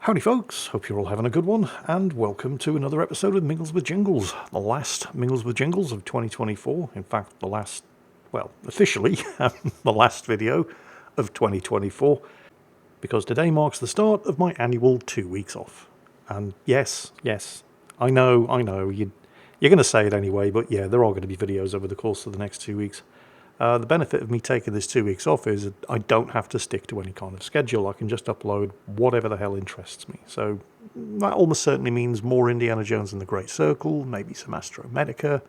Howdy folks, hope you're all having a good one, and welcome to another episode of Mingles with Jingles, the last Mingles with Jingles of 2024, in fact the last, officially, the last video of 2024, because today marks the start of my annual 2 weeks off. And yes, I know, you're going to say it anyway, but yeah, there are going to be videos over the course of the next 2 weeks. The benefit of me taking this 2 weeks off is that I don't have to stick to any kind of schedule. I can just upload whatever the hell interests me. So that almost certainly means more Indiana Jones and the Great Circle, maybe some Astro Medica,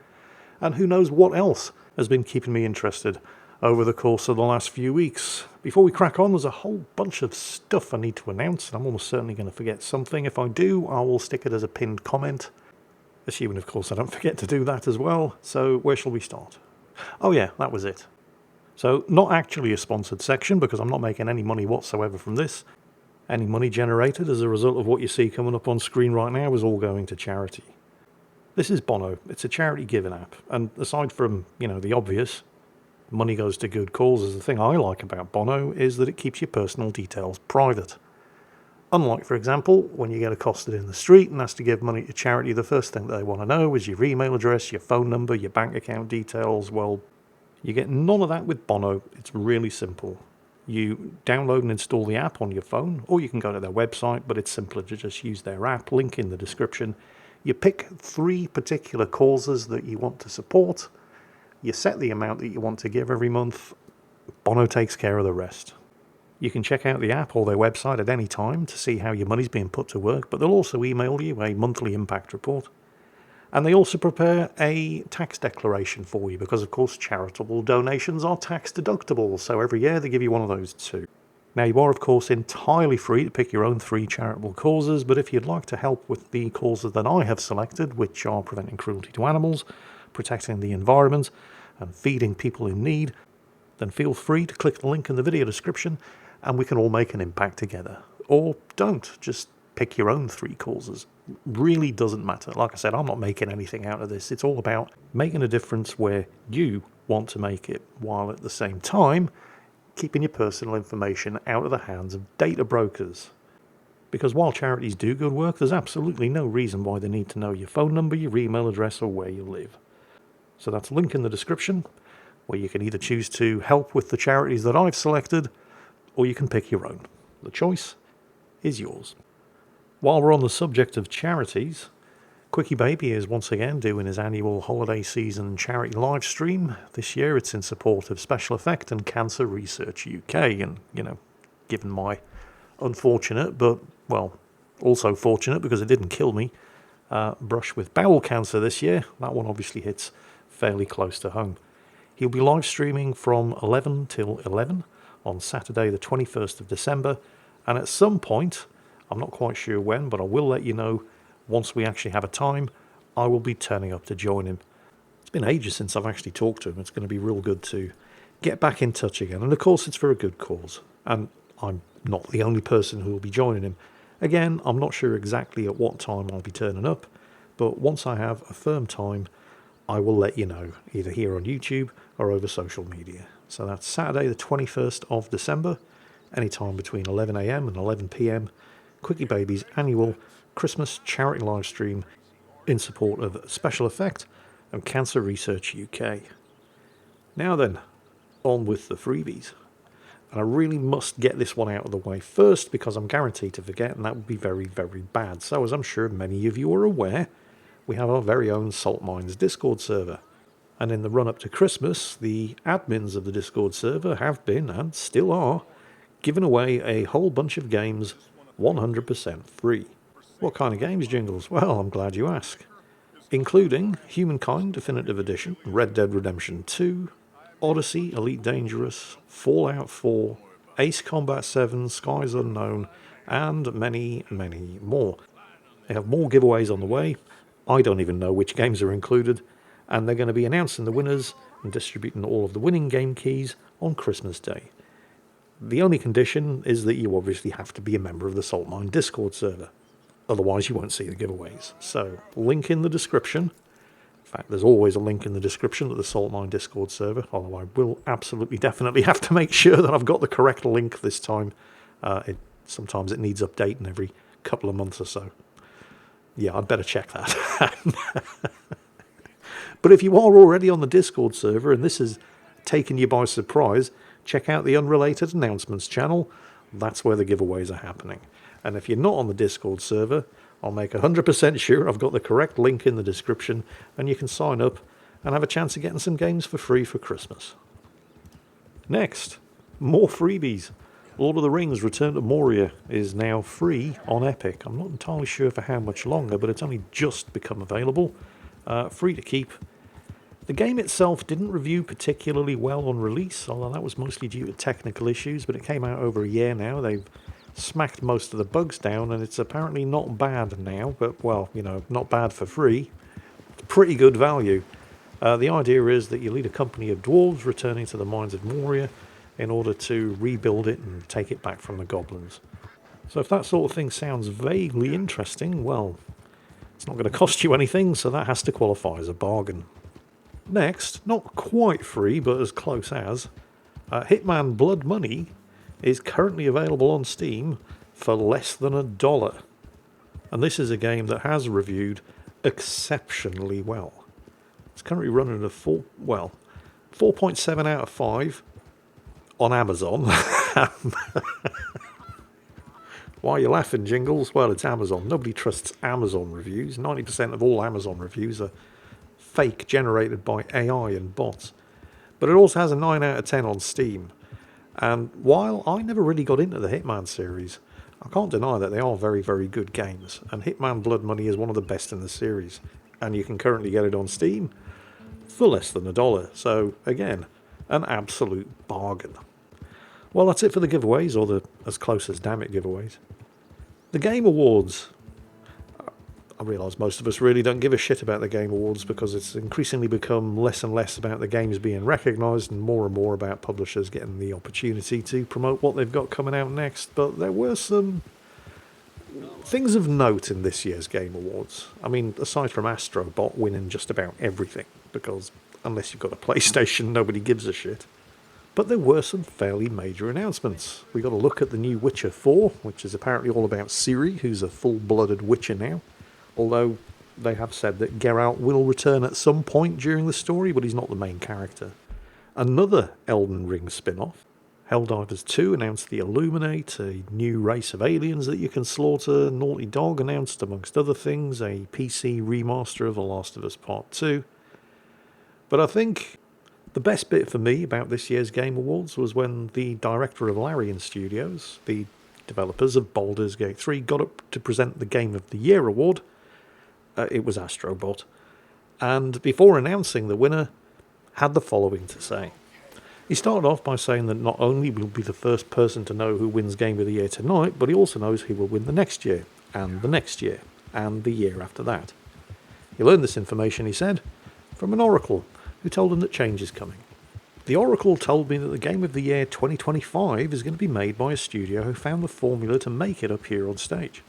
and who knows what else has been keeping me interested over the course of the last few weeks. Before we crack on, there's a whole bunch of stuff I need to announce, and I'm almost certainly going to forget something. If I do, I will stick it as a pinned comment, assuming, of course, I don't forget to do that as well. So where shall we start? Oh yeah, that was it. So not actually a sponsored section because I'm not making any money whatsoever from this. Any money generated as a result of what you see coming up on screen right now is all going to charity. This is Bono. It's a charity giving app. And aside from, the obvious, money goes to good causes, the thing I like about Bono is that it keeps your personal details private. Unlike, for example, when you get accosted in the street and asked to give money to charity, the first thing they want to know is your email address, your phone number, your bank account details. Well, you get none of that with Bono. It's really simple. You download and install the app on your phone, or you can go to their website, but it's simpler to just use their app, link in the description. You pick 3 particular causes that you want to support. You set the amount that you want to give every month. Bono takes care of the rest. You can check out the app or their website at any time to see how your money's being put to work, but they'll also email you a monthly impact report. And they also prepare a tax declaration for you because, of course, charitable donations are tax deductible, so every year they give you one of those too. Now, you are, of course, entirely free to pick your own 3 charitable causes, but if you'd like to help with the causes that I have selected, which are preventing cruelty to animals, protecting the environment, and feeding people in need, then feel free to click the link in the video description and we can all make an impact together. Or don't, just pick your own 3 causes. Really doesn't matter. Like I said, I'm not making anything out of this. It's all about making a difference where you want to make it, while at the same time keeping your personal information out of the hands of data brokers. Because while charities do good work, there's absolutely no reason why they need to know your phone number, your email address, or where you live. So that's a link in the description, where you can either choose to help with the charities that I've selected, or you can pick your own. The choice is yours. While we're on the subject of charities, Quickie Baby is once again doing his annual holiday season charity live stream. This year it's in support of Special Effect and Cancer Research UK. And, given my unfortunate, but, also fortunate because it didn't kill me, brush with bowel cancer this year, that one obviously hits fairly close to home. He'll be live streaming from 11 till 11 on Saturday the 21st of December, and at some point, I'm not quite sure when, but I will let you know once we actually have a time, I will be turning up to join him. It's been ages since I've actually talked to him. It's going to be real good to get back in touch again, and of course it's for a good cause, and I'm not the only person who will be joining him. Again, I'm not sure exactly at what time I'll be turning up, but once I have a firm time, I will let you know, either here on YouTube or over social media. So that's Saturday the 21st of December, anytime between 11 a.m. and 11 p.m, Quickie Baby's annual Christmas charity live stream in support of Special Effect and Cancer Research UK. Now then, on with the freebies. And I really must get this one out of the way first because I'm guaranteed to forget, and that would be very, very bad. So as I'm sure many of you are aware, we have our very own Salt Mines Discord server. And in the run-up to Christmas, the admins of the Discord server have been, and still are, giving away a whole bunch of games 100% free. What kind of games, Jingles? Well, I'm glad you ask. Including Humankind Definitive Edition, Red Dead Redemption 2, Odyssey Elite Dangerous, Fallout 4, Ace Combat 7, Skies Unknown, and many, many more. They have more giveaways on the way. I don't even know which games are included, and they're going to be announcing the winners and distributing all of the winning game keys on Christmas Day. The only condition is that you obviously have to be a member of the Salt Mine Discord server. Otherwise, you won't see the giveaways. So, link in the description. In fact, there's always a link in the description to the Salt Mine Discord server, although I will absolutely definitely have to make sure that I've got the correct link this time. Sometimes it needs updating every couple of months or so. Yeah, I'd better check that. But if you are already on the Discord server and this has taken you by surprise, check out the Unrelated Announcements channel. That's where the giveaways are happening. And if you're not on the Discord server, I'll make 100% sure I've got the correct link in the description and you can sign up and have a chance of getting some games for free for Christmas. Next, more freebies. Lord of the Rings Return to Moria is now free on Epic. I'm not entirely sure for how much longer, but it's only just become available. Free to keep. The game itself didn't review particularly well on release, although that was mostly due to technical issues, but it came out over a year now. They've smacked most of the bugs down, and it's apparently not bad now, but, well, you know, not bad for free. Pretty good value. The idea is that you lead a company of dwarves returning to the mines of Moria in order to rebuild it and take it back from the goblins. So if that sort of thing sounds vaguely interesting, well, it's not going to cost you anything, so that has to qualify as a bargain. Next, not quite free, but as close as, Hitman Blood Money is currently available on Steam for less than $1. And this is a game that has reviewed exceptionally well. It's currently running at 4.7 out of 5 on Amazon. Why are you laughing, Jingles? Well, it's Amazon. Nobody trusts Amazon reviews. 90% of all Amazon reviews are fake, generated by AI and bots. But it also has a 9 out of 10 on Steam. And while I never really got into the Hitman series, I can't deny that they are very, very good games. And Hitman Blood Money is one of the best in the series. And you can currently get it on Steam for less than $1. So, again, an absolute bargain. Well, that's it for the giveaways, or the as close as damn it giveaways. The Game Awards. I realise most of us really don't give a shit about the Game Awards because it's increasingly become less and less about the games being recognised and more about publishers getting the opportunity to promote what they've got coming out next. But there were some things of note in this year's Game Awards. I mean, aside from Astrobot winning just about everything, because unless you've got a PlayStation, nobody gives a shit. But there were some fairly major announcements. We got a look at the new Witcher 4, which is apparently all about Ciri, who's a full-blooded Witcher now. Although they have said that Geralt will return at some point during the story, but he's not the main character. Another Elden Ring spin-off. Helldivers 2 announced the Illuminate, a new race of aliens that you can slaughter. Naughty Dog announced, amongst other things, a PC remaster of The Last of Us Part 2. But I think the best bit for me about this year's Game Awards was when the director of Larian Studios, the developers of Baldur's Gate 3, got up to present the Game of the Year award. It was Astrobot. And before announcing the winner, had the following to say. He started off by saying that not only will be the first person to know who wins Game of the Year tonight, but he also knows who will win the next year, and the next year, and the year after that. He learned this information, he said, from an oracle who told him that change is coming. The oracle told me that the Game of the Year 2025 is going to be made by a studio who found the formula to make it up here on stage.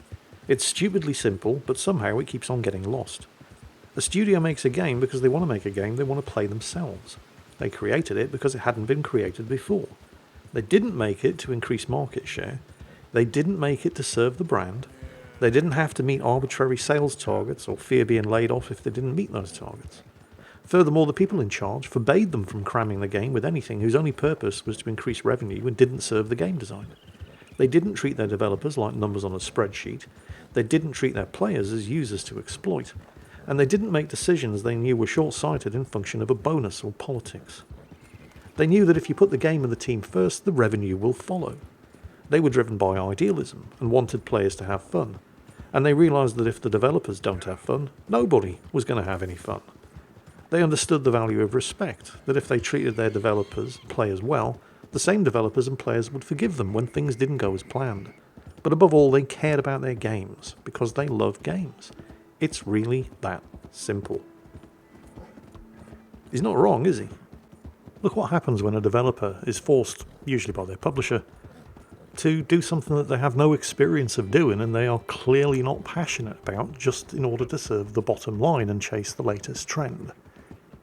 It's stupidly simple, but somehow it keeps on getting lost. A studio makes a game because they want to make a game they want to play themselves. They created it because it hadn't been created before. They didn't make it to increase market share. They didn't make it to serve the brand. They didn't have to meet arbitrary sales targets or fear being laid off if they didn't meet those targets. Furthermore, the people in charge forbade them from cramming the game with anything whose only purpose was to increase revenue and didn't serve the game design. They didn't treat their developers like numbers on a spreadsheet. They didn't treat their players as users to exploit. And they didn't make decisions they knew were short-sighted in function of a bonus or politics. They knew that if you put the game and the team first, the revenue will follow. They were driven by idealism and wanted players to have fun. And they realised that if the developers don't have fun, nobody was going to have any fun. They understood the value of respect, that if they treated their players well, the same developers and players would forgive them when things didn't go as planned. But above all, they cared about their games, because they love games. It's really that simple. He's not wrong, is he? Look what happens when a developer is forced, usually by their publisher, to do something that they have no experience of doing and they are clearly not passionate about just in order to serve the bottom line and chase the latest trend.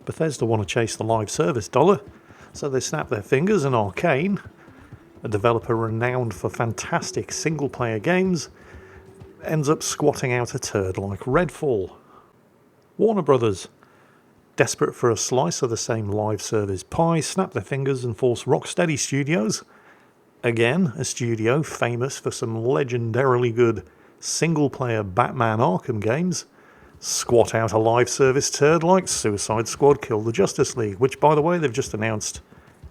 Bethesda want to chase the live service dollar, so they snap their fingers and Arcane, a developer renowned for fantastic single-player games, ends up squatting out a turd like Redfall. Warner Brothers, desperate for a slice of the same live service pie, snap their fingers and force Rocksteady Studios, again a studio famous for some legendarily good single-player Batman Arkham games, squat out a live service turd like Suicide Squad Kill the Justice League, which, by the way, they've just announced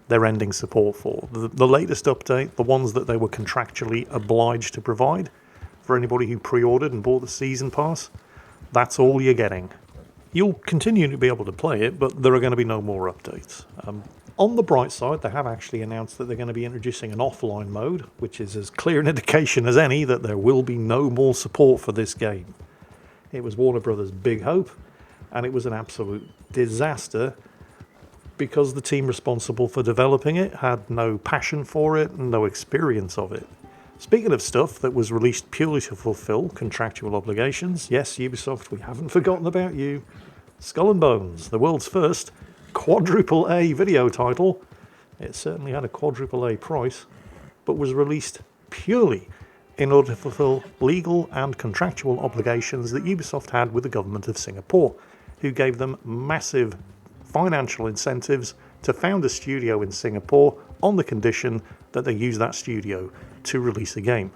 they're ending support for. The latest update, the ones that they were contractually obliged to provide for anybody who pre-ordered and bought the season pass, that's all you're getting. You'll continue to be able to play it, but there are going to be no more updates. On the bright side, they have actually announced that they're going to be introducing an offline mode, which is as clear an indication as any that there will be no more support for this game. It was Warner Brothers' big hope, and it was an absolute disaster because the team responsible for developing it had no passion for it and no experience of it. Speaking of stuff that was released purely to fulfill contractual obligations, yes, Ubisoft, we haven't forgotten about you. Skull and Bones, the world's first quadruple A video title. It certainly had a quadruple A price, but was released purely in order to fulfill legal and contractual obligations that Ubisoft had with the government of Singapore, who gave them massive financial incentives to found a studio in Singapore on the condition that they use that studio to release a game.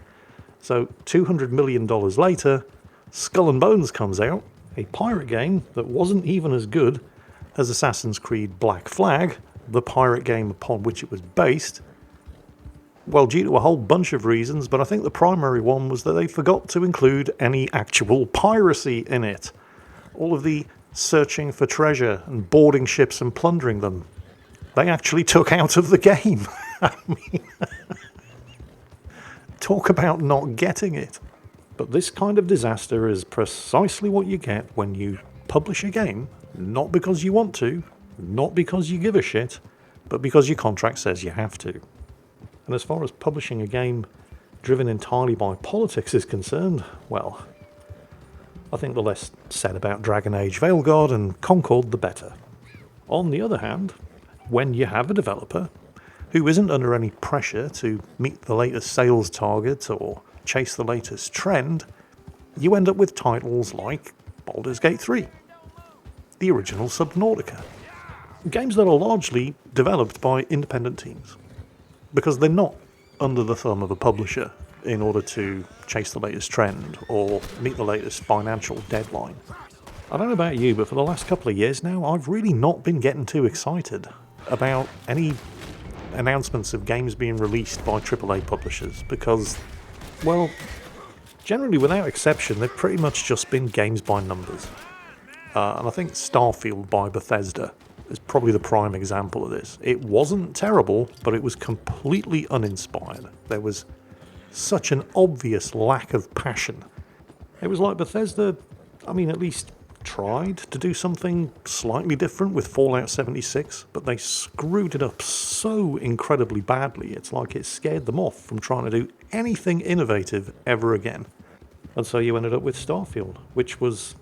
So $200 million later, Skull and Bones comes out, a pirate game that wasn't even as good as Assassin's Creed Black Flag, the pirate game upon which it was based. Well, due to a whole bunch of reasons, but I think the primary one was that they forgot to include any actual piracy in it. All of the searching for treasure and boarding ships and plundering them, they actually took out of the game. I mean, talk about not getting it. But this kind of disaster is precisely what you get when you publish a game, not because you want to, not because you give a shit, but because your contract says you have to. And as far as publishing a game driven entirely by politics is concerned, well, I think the less said about Dragon Age Veilguard and Concord, the better. On the other hand, when you have a developer who isn't under any pressure to meet the latest sales target or chase the latest trend, you end up with titles like Baldur's Gate 3, the original Subnautica. Games that are largely developed by independent teams, because they're not under the thumb of a publisher in order to chase the latest trend or meet the latest financial deadline. I don't know about you, but for the last couple of years now, I've really not been getting too excited about any announcements of games being released by AAA publishers because, well, generally without exception, they've pretty much just been games by numbers. And I think Starfield by Bethesda is probably the prime example of this. It wasn't terrible, but it was completely uninspired. There was such an obvious lack of passion. It was like Bethesda, at least tried to do something slightly different with Fallout 76, but they screwed it up so incredibly badly, it's like it scared them off from trying to do anything innovative ever again. And so you ended up with Starfield, which was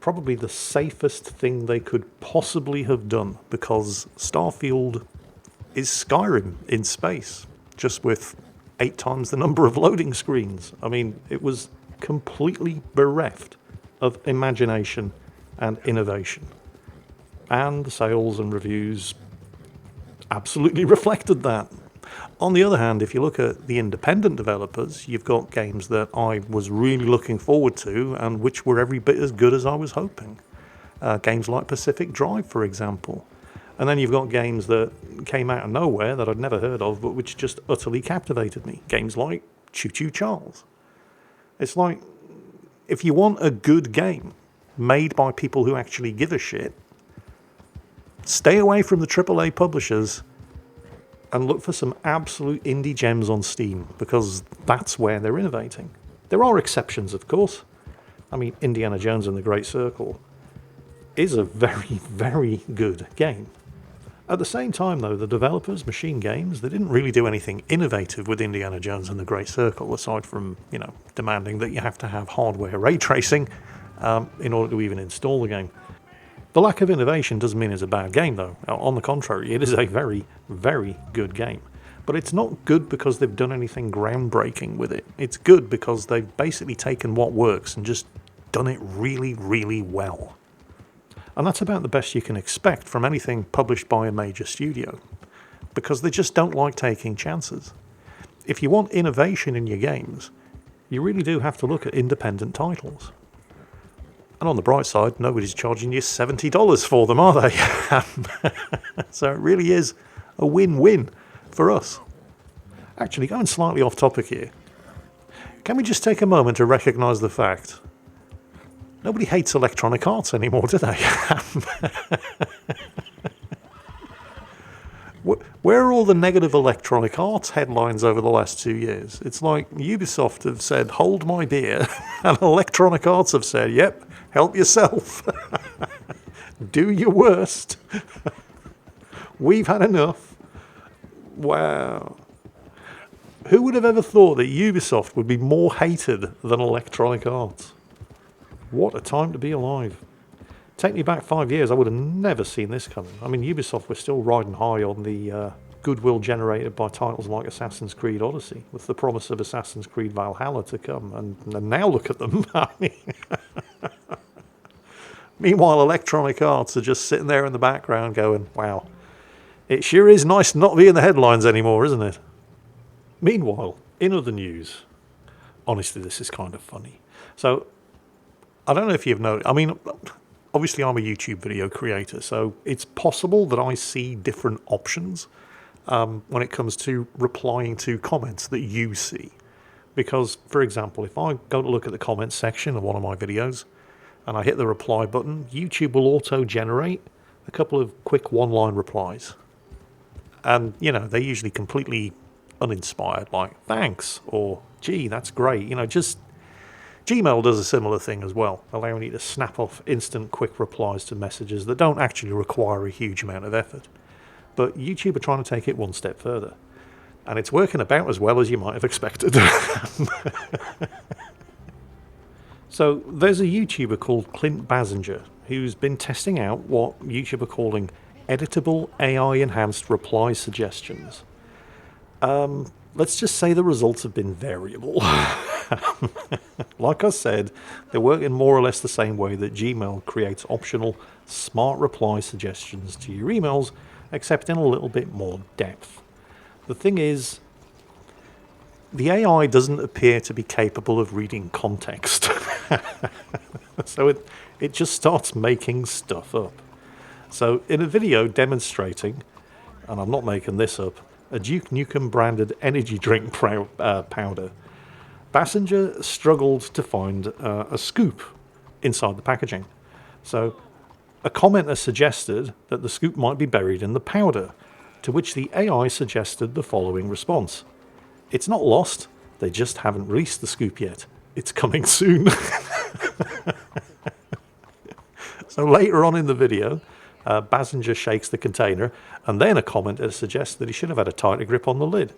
probably the safest thing they could possibly have done, because Starfield is Skyrim in space, just with 8 times the number of loading screens. It was completely bereft of imagination and innovation. And the sales and reviews absolutely reflected that. On the other hand, if you look at the independent developers, you've got games that I was really looking forward to and which were every bit as good as I was hoping. Games like Pacific Drive, for example. And then you've got games that came out of nowhere that I'd never heard of, but which just utterly captivated me. Games like Choo Choo Charles. It's like, if you want a good game made by people who actually give a shit, stay away from the AAA publishers and look for some absolute indie gems on Steam, because that's where they're innovating. There are exceptions, of course. Indiana Jones and the Great Circle is a very, very good game. At the same time, though, the developers, Machine Games, they didn't really do anything innovative with Indiana Jones and the Great Circle, aside from, demanding that you have to have hardware ray tracing in order to even install the game. The lack of innovation doesn't mean it's a bad game, though. On the contrary, it is a very, very good game. But it's not good because they've done anything groundbreaking with it. It's good because they've basically taken what works and just done it really, really well. And that's about the best you can expect from anything published by a major studio, because they just don't like taking chances. If you want innovation in your games, you really do have to look at independent titles. And on the bright side, nobody's charging you $70 for them, are they? So it really is a win-win for us. Actually, going slightly off topic here, can we just take a moment to recognise the fact nobody hates Electronic Arts anymore, do they? Where are all the negative Electronic Arts headlines over the last 2 years? It's like Ubisoft have said, hold my beer, and Electronic Arts have said, yep, help yourself. Do your worst. We've had enough. Wow. Who would have ever thought that Ubisoft would be more hated than Electronic Arts? What a time to be alive. Take me back 5 years, I would have never seen this coming. I mean, Ubisoft was still riding high on the goodwill generated by titles like Assassin's Creed Odyssey, with the promise of Assassin's Creed Valhalla to come. And now look at them. I mean, meanwhile, Electronic Arts are just sitting there in the background going, wow, it sure is nice not to be in the headlines anymore, isn't it? Meanwhile, in other news, honestly, this is kind of funny. So, I don't know if you've noticed, I mean, obviously I'm a YouTube video creator, so it's possible that I see different options when it comes to replying to comments that you see. Because, for example, if I go to look at the comments section of one of my videos and I hit the reply button, YouTube will auto-generate a couple of quick one-line replies. And, you know, they're usually completely uninspired, like, thanks, or, gee, that's great. You know, just Gmail does a similar thing as well, allowing you to snap off instant quick replies to messages that don't actually require a huge amount of effort. But YouTube are trying to take it one step further. And it's working about as well as you might have expected. So there's a YouTuber called Clint Basinger who's been testing out what YouTube are calling editable AI-enhanced reply suggestions. Let's just say the results have been variable. Like I said, they work in more or less the same way that Gmail creates optional smart reply suggestions to your emails, except in a little bit more depth. The thing is, the AI doesn't appear to be capable of reading context. So it just starts making stuff up. So in a video demonstrating, and I'm not making this up, a Duke Nukem branded energy drink powder, Basinger struggled to find a scoop inside the packaging. So a commenter suggested that the scoop might be buried in the powder, to which the AI suggested the following response. It's not lost, they just haven't released the scoop yet. It's coming soon. So later on in the video, Basinger shakes the container, and then a commenter suggests that he should have had a tighter grip on the lid.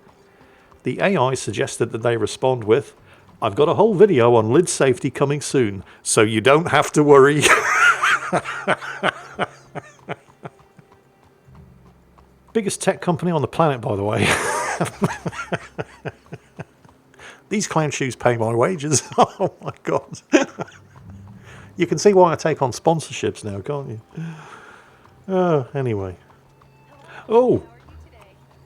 The AI suggested that they respond with, I've got a whole video on lid safety coming soon, so you don't have to worry. Biggest tech company on the planet, by the way. These clown shoes pay my wages. Oh my God. You can see why I take on sponsorships now, can't you? Anyway. Oh!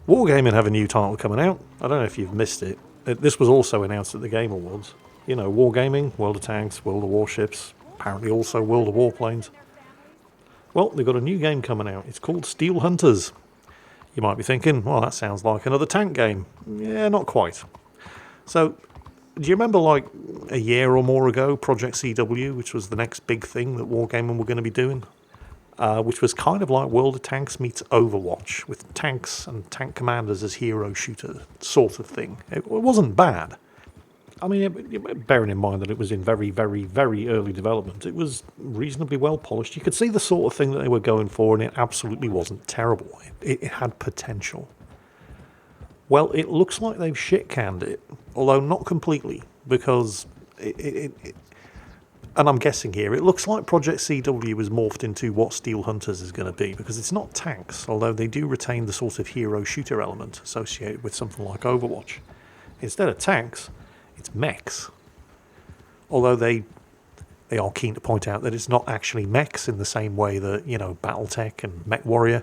Wargaming have a new title coming out. I don't know if you've missed it. This was also announced at the Game Awards. You know, Wargaming, World of Tanks, World of Warships, apparently also World of Warplanes. Well, they've got a new game coming out. It's called Steel Hunters. You might be thinking, well, that sounds like another tank game. Yeah, not quite. So, do you remember like a year or more ago, Project CW, which was the next big thing that Wargaming were going to be doing? Which was kind of like World of Tanks meets Overwatch, with tanks and tank commanders as hero shooter sort of thing. It wasn't bad. I mean, bearing in mind that it was in very, very, very early development, it was reasonably well polished. You could see the sort of thing that they were going for, and it absolutely wasn't terrible. It had potential. Well, it looks like they've shit-canned it, although not completely, because And I'm guessing here, it looks like Project CW has morphed into what Steel Hunters is going to be, because it's not tanks, although they do retain the sort of hero shooter element associated with something like Overwatch. Instead of tanks, it's mechs. Although they are keen to point out that it's not actually mechs in the same way that, Battletech and MechWarrior.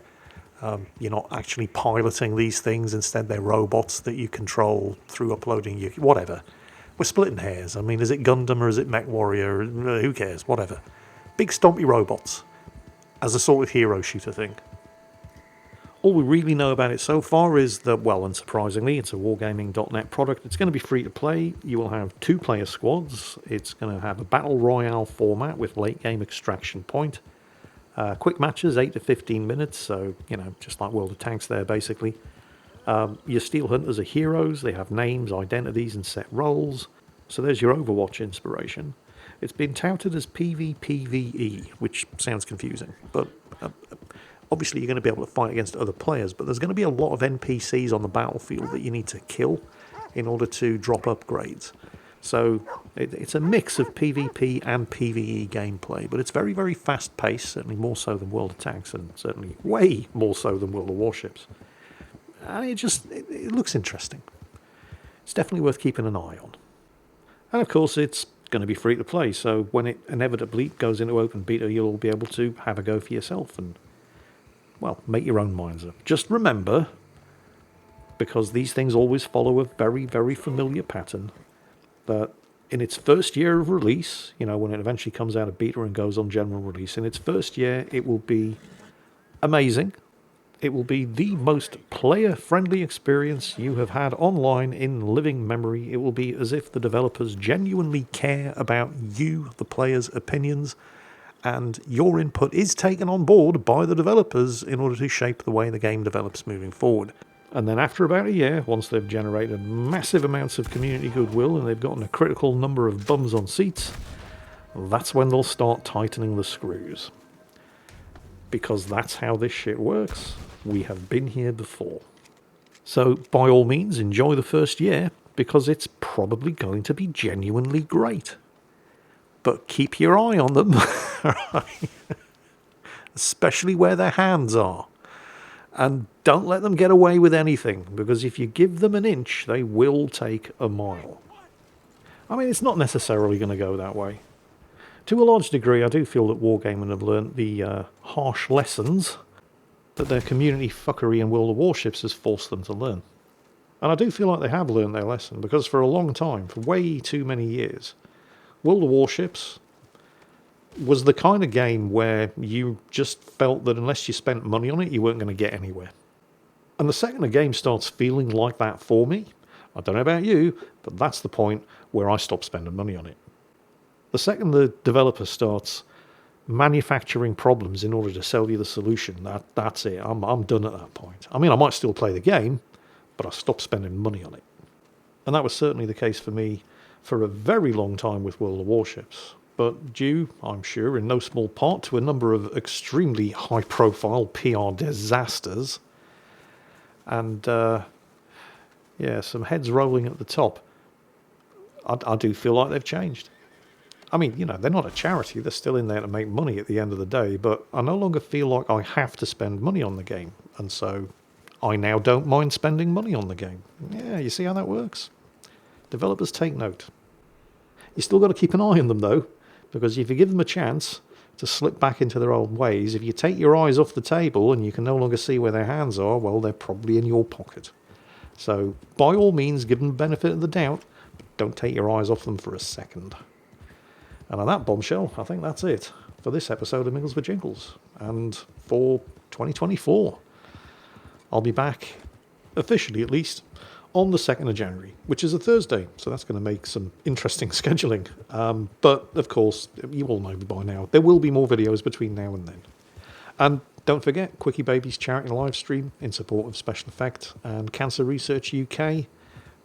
You're not actually piloting these things. Instead, they're robots that you control through uploading your whatever. We're splitting hairs. I mean, is it Gundam or is it MechWarrior? Who cares? Whatever. Big stompy robots as a sort of hero shooter thing. All we really know about it so far is that, well, unsurprisingly, it's a wargaming.net product. It's going to be free to play. You will have 2-player squads. It's going to have a battle royale format with late game extraction point. Quick matches, 8 to 15 minutes, so, just like World of Tanks there, basically. Your Steel Hunters are heroes. They have names, identities, and set roles. So there's your Overwatch inspiration. It's been touted as PvPvE, which sounds confusing, but obviously you're going to be able to fight against other players, but there's going to be a lot of NPCs on the battlefield that you need to kill in order to drop upgrades. So it's a mix of PvP and PvE gameplay, but it's very, very fast-paced, certainly more so than World of Tanks, and certainly way more so than World of Warships. And it looks interesting. It's definitely worth keeping an eye on. And of course, it's going to be free to play, so when it inevitably goes into open beta, you'll all be able to have a go for yourself and, well, make your own minds up. Just remember, because these things always follow a very, very familiar pattern, that in its first year of release, when it eventually comes out of beta and goes on general release, in its first year, it will be amazing. It will be the most player-friendly experience you have had online in living memory. It will be as if the developers genuinely care about you, the players' opinions, and your input is taken on board by the developers in order to shape the way the game develops moving forward. And then after about a year, once they've generated massive amounts of community goodwill and they've gotten a critical number of bums on seats, that's when they'll start tightening the screws. Because that's how this shit works. We have been here before. So, by all means, enjoy the first year, because it's probably going to be genuinely great. But keep your eye on them, especially where their hands are. And don't let them get away with anything, because if you give them an inch, they will take a mile. I mean, it's not necessarily going to go that way. To a large degree, I do feel that Wargaming have learnt the harsh lessons that their community fuckery in World of Warships has forced them to learn. And I do feel like they have learned their lesson, because for a long time, for way too many years, World of Warships was the kind of game where you just felt that unless you spent money on it, you weren't going to get anywhere. And the second the game starts feeling like that for me, I don't know about you, but that's the point where I stop spending money on it. The second the developer starts manufacturing problems in order to sell you the solution, that's it. I'm done at that point. I mean, I might still play the game, but I stopped spending money on it. And that was certainly the case for me for a very long time with World of Warships. But due, I'm sure, in no small part to a number of extremely high-profile PR disasters, and some heads rolling at the top, I do feel like they've changed. I mean, they're not a charity. They're still in there to make money at the end of the day, but I no longer feel like I have to spend money on the game. And so I now don't mind spending money on the game. Yeah, you see how that works? Developers take note. You still got to keep an eye on them, though, because if you give them a chance to slip back into their old ways, if you take your eyes off the table and you can no longer see where their hands are, well, they're probably in your pocket. So by all means, give them the benefit of the doubt, but don't take your eyes off them for a second. And on that bombshell, I think that's it for this episode of Mingles with Jingles, and for 2024. I'll be back, officially at least, on the 2nd of January, which is a Thursday, so that's going to make some interesting scheduling. But, of course, you all know by now, there will be more videos between now and then. And don't forget, Quickie Baby's charity live stream in support of Special Effect and Cancer Research UK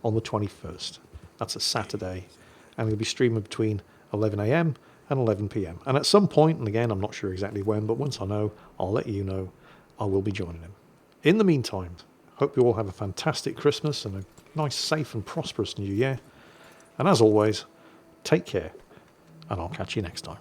on the 21st. That's a Saturday, and we'll be streaming between 11 a.m. and 11 p.m. And at some point, and again, I'm not sure exactly when, but once I know, I'll let you know, I will be joining him. In the meantime, hope you all have a fantastic Christmas and a nice, safe and prosperous New Year. And as always, take care and I'll catch you next time.